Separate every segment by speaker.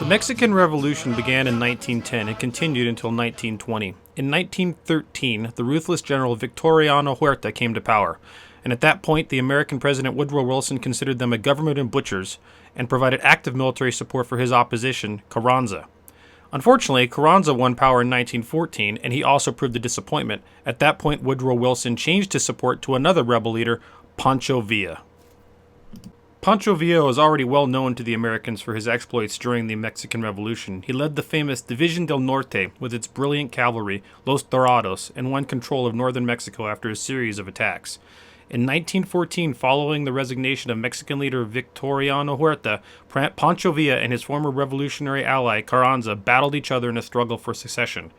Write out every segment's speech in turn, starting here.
Speaker 1: The Mexican Revolution began in 1910 and continued until 1920. In 1913, the ruthless General Victoriano Huerta came to power, and at that point the American President Woodrow Wilson considered them a government of butchers and provided active military support for his opposition, Carranza. Unfortunately, Carranza won power in 1914, and he also proved a disappointment. At that point, Woodrow Wilson changed his support to another rebel leader, Pancho Villa. Pancho Villa was already well known to the Americans for his exploits during the Mexican Revolution. He led the famous División del Norte with its brilliant cavalry, Los Dorados, and won control of northern Mexico after a series of attacks. In 1914, following the resignation of Mexican leader Victoriano Huerta, Pancho Villa and his former revolutionary ally Carranza battled each other in a struggle for succession.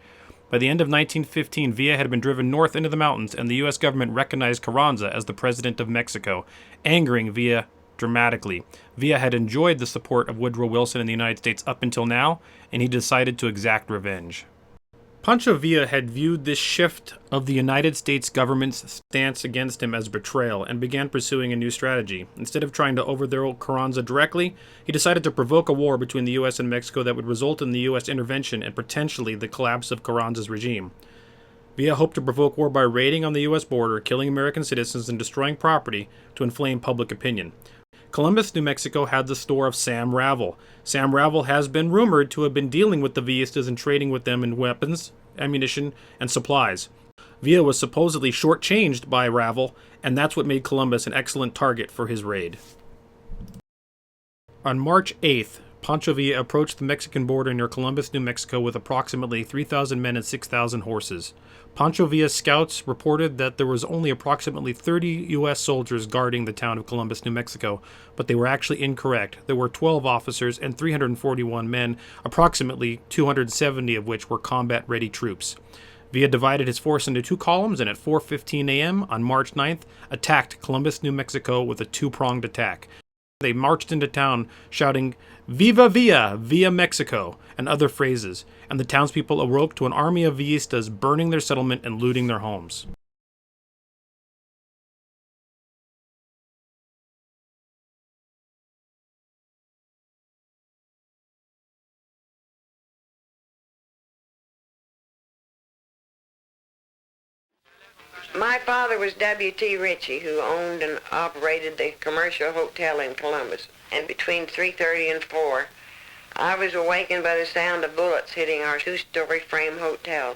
Speaker 1: By the end of 1915, Villa had been driven north into the mountains, and the U.S. government recognized Carranza as the president of Mexico, angering Villa dramatically. Villa had enjoyed the support of Woodrow Wilson in the United States up until now, and he decided to exact revenge. Pancho Villa had viewed this shift of the United States government's stance against him as betrayal and began pursuing a new strategy. Instead of trying to overthrow Carranza directly, he decided to provoke a war between the U.S. and Mexico that would result in the U.S. intervention and potentially the collapse of Carranza's regime. Villa hoped to provoke war by raiding on the U.S. border, killing American citizens, and destroying property to inflame public opinion. Columbus, New Mexico had the store of Sam Ravel. Sam Ravel has been rumored to have been dealing with the Villistas and trading with them in weapons, ammunition, and supplies. Villa was supposedly shortchanged by Ravel, and that's what made Columbus an excellent target for his raid. On March 8th, Pancho Villa approached the Mexican border near Columbus, New Mexico with approximately 3,000 men and 6,000 horses. Pancho Villa's scouts reported that there was only approximately 30 U.S. soldiers guarding the town of Columbus, New Mexico, but they were actually incorrect. There were 12 officers and 341 men, approximately 270 of which were combat-ready troops. Villa divided his force into two columns and at 4:15 a.m. on March 9th attacked Columbus, New Mexico with a two-pronged attack. They marched into town shouting, "Viva Villa, Villa Mexico," and other phrases, and the townspeople awoke to an army of Villistas burning their settlement and looting their homes.
Speaker 2: My father was W.T. Ritchie, who owned and operated the commercial hotel in Columbus. And between 3:30 and 4, I was awakened by the sound of bullets hitting our two-story frame hotel.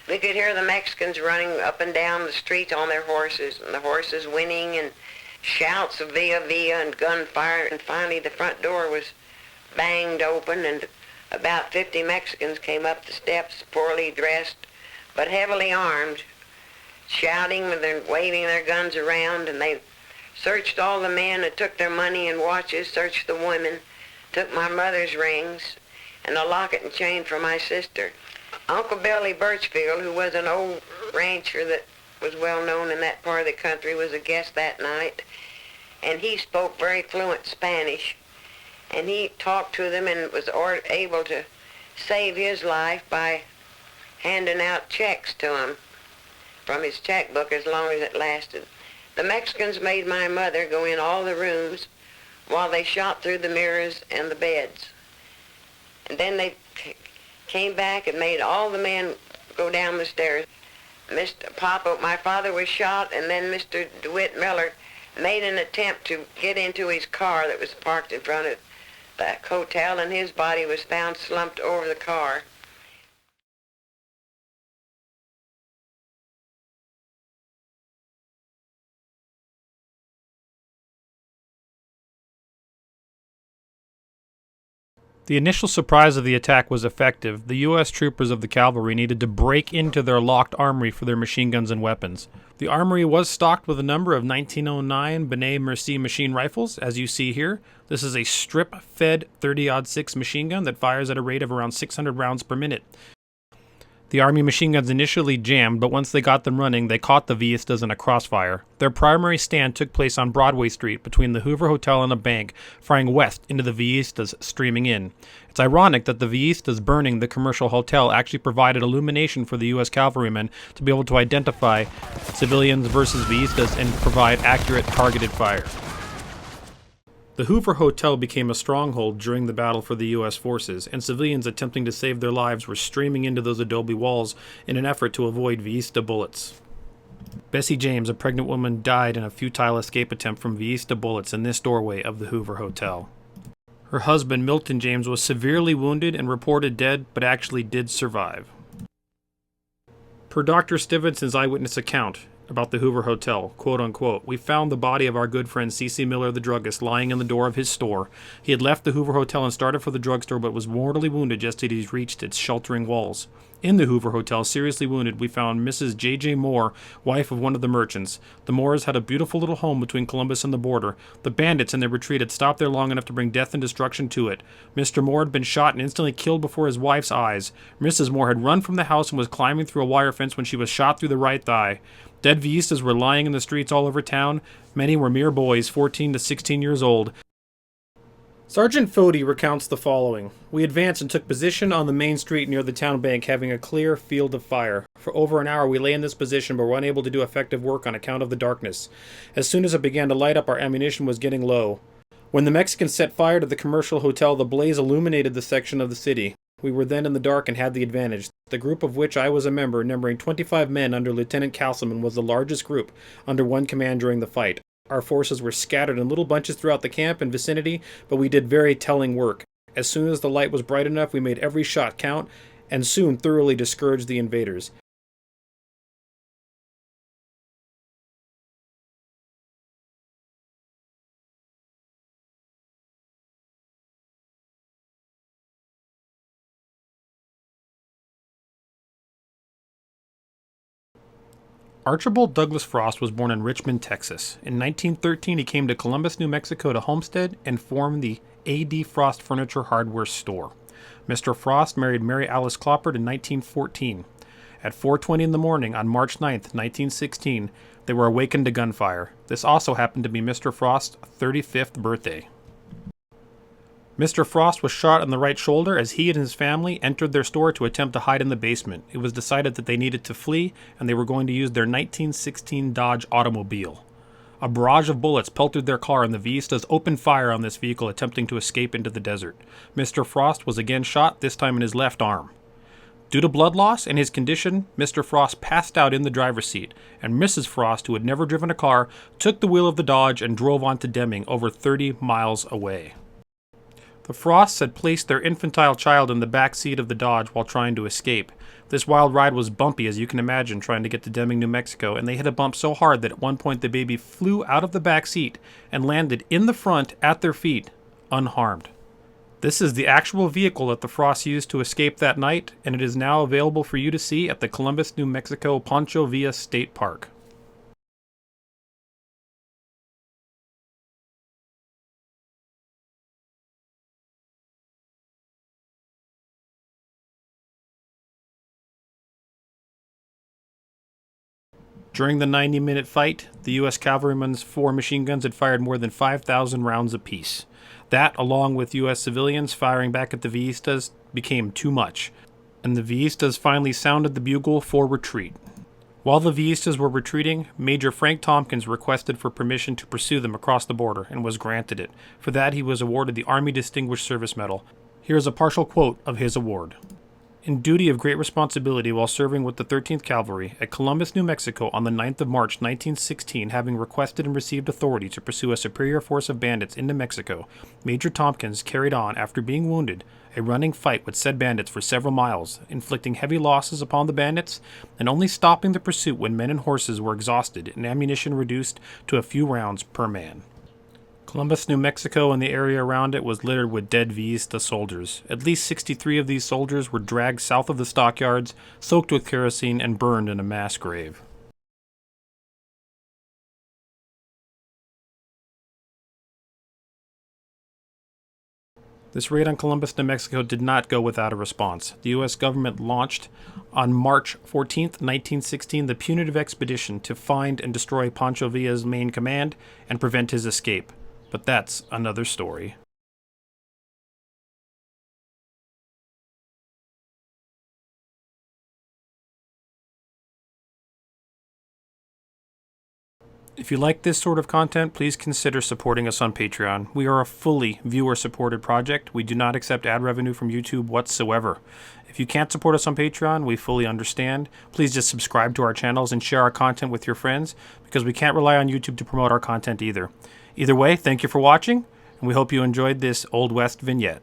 Speaker 2: We could hear the Mexicans running up and down the streets on their horses, and the horses whinnying, and shouts of "Villa, Villa," and gunfire. And finally the front door was banged open, and about 50 Mexicans came up the steps, poorly dressed, but heavily armed, shouting and waving their guns around, and they searched all the men and took their money and watches, searched the women, took my mother's rings and a locket and chain for my sister. Uncle Billy Birchfield, who was an old rancher that was well known in that part of the country, was a guest that night, and he spoke very fluent Spanish, and he talked to them and was able to save his life by handing out checks to them from his checkbook as long as it lasted. The Mexicans made my mother go in all the rooms while they shot through the mirrors and the beds. And then they came back and made all the men go down the stairs. Mr. Papa, my father was shot, and then Mr. DeWitt Miller made an attempt to get into his car that was parked in front of the hotel, and his body was found slumped over the car.
Speaker 1: The initial surprise of the attack was effective. The U.S. troopers of the cavalry needed to break into their locked armory for their machine guns and weapons. The armory was stocked with a number of 1909 Benet Merci machine rifles, as you see here. This is a strip-fed 30-06 machine gun that fires at a rate of around 600 rounds per minute. The Army machine guns initially jammed, but once they got them running, they caught the Villistas in a crossfire. Their primary stand took place on Broadway Street between the Hoover Hotel and a bank, firing west into the Villistas streaming in. It's ironic that the Villistas burning the commercial hotel actually provided illumination for the U.S. cavalrymen to be able to identify civilians versus Villistas and provide accurate targeted fire. The Hoover Hotel became a stronghold during the battle for the U.S. forces, and civilians attempting to save their lives were streaming into those adobe walls in an effort to avoid Villistas bullets. Bessie James, a pregnant woman, died in a futile escape attempt from Villistas bullets in this doorway of the Hoover Hotel. Her husband, Milton James, was severely wounded and reported dead, but actually did survive. Per Dr. Stevenson's eyewitness account about the Hoover Hotel, quote-unquote, "We found the body of our good friend C.C. Miller, the druggist, lying in the door of his store. He had left the Hoover Hotel and started for the drugstore, but was mortally wounded just as he reached its sheltering walls. In the Hoover Hotel, seriously wounded, we found Mrs. J.J. Moore, wife of one of the merchants. The Moores had a beautiful little home between Columbus and the border. The bandits in their retreat had stopped there long enough to bring death and destruction to it. Mr. Moore had been shot and instantly killed before his wife's eyes. Mrs. Moore had run from the house and was climbing through a wire fence when she was shot through the right thigh. Dead Villistas were lying in the streets all over town. Many were mere boys, 14 to 16 years old." Sergeant Fody recounts the following. "We advanced and took position on the main street near the town bank, having a clear field of fire. For over an hour we lay in this position, but were unable to do effective work on account of the darkness. As soon as it began to light up, our ammunition was getting low. When the Mexicans set fire to the commercial hotel, the blaze illuminated the section of the city. We were then in the dark and had the advantage. The group of which I was a member, numbering 25 men under Lieutenant Castleman, was the largest group, under one command during the fight. Our forces were scattered in little bunches throughout the camp and vicinity, but we did very telling work. As soon as the light was bright enough, we made every shot count, and soon thoroughly discouraged the invaders. Archibald Douglas Frost was born in Richmond, Texas. In 1913, he came to Columbus, New Mexico to homestead and form the A.D. Frost Furniture Hardware Store. Mr. Frost married Mary Alice Cloppert in 1914. At 4:20 in the morning on March 9, 1916, they were awakened to gunfire. This also happened to be Mr. Frost's 35th birthday. Mr. Frost was shot on the right shoulder as he and his family entered their store to attempt to hide in the basement. It was decided that they needed to flee, and they were going to use their 1916 Dodge automobile. A barrage of bullets pelted their car, and the Villistas opened fire on this vehicle, attempting to escape into the desert. Mr. Frost was again shot, this time in his left arm. Due to blood loss and his condition, Mr. Frost passed out in the driver's seat, and Mrs. Frost, who had never driven a car, took the wheel of the Dodge and drove on to Deming, over 30 miles away. The Frosts had placed their infantile child in the back seat of the Dodge while trying to escape. This wild ride was bumpy, as you can imagine, trying to get to Deming, New Mexico, and they hit a bump so hard that at one point the baby flew out of the back seat and landed in the front at their feet, unharmed. This is the actual vehicle that the Frosts used to escape that night, and it is now available for you to see at the Columbus, New Mexico Pancho Villa State Park. During the 90-minute fight, the U.S. cavalrymen's 4 machine guns had fired more than 5,000 rounds apiece. That, along with U.S. civilians firing back at the Villistas, became too much, and the Villistas finally sounded the bugle for retreat. While the Villistas were retreating, Major Frank Tompkins requested for permission to pursue them across the border and was granted it. For that, he was awarded the Army Distinguished Service Medal. Here is a partial quote of his award. "In duty of great responsibility while serving with the 13th Cavalry at Columbus, New Mexico on the 9th of March, 1916, having requested and received authority to pursue a superior force of bandits into Mexico, Major Tompkins carried on, after being wounded, a running fight with said bandits for several miles, inflicting heavy losses upon the bandits and only stopping the pursuit when men and horses were exhausted and ammunition reduced to a few rounds per man." Columbus, New Mexico, and the area around it was littered with dead Villista soldiers. At least 63 of these soldiers were dragged south of the stockyards, soaked with kerosene, and burned in a mass grave. This raid on Columbus, New Mexico did not go without a response. The U.S. government launched on March 14, 1916, the punitive expedition to find and destroy Pancho Villa's main command and prevent his escape. But that's another story. If you like this sort of content, please consider supporting us on Patreon. We are a fully viewer-supported project. We do not accept ad revenue from YouTube whatsoever. If you can't support us on Patreon, we fully understand. Please just subscribe to our channels and share our content with your friends, because we can't rely on YouTube to promote our content either. Either way, thank you for watching, and we hope you enjoyed this Old West vignette.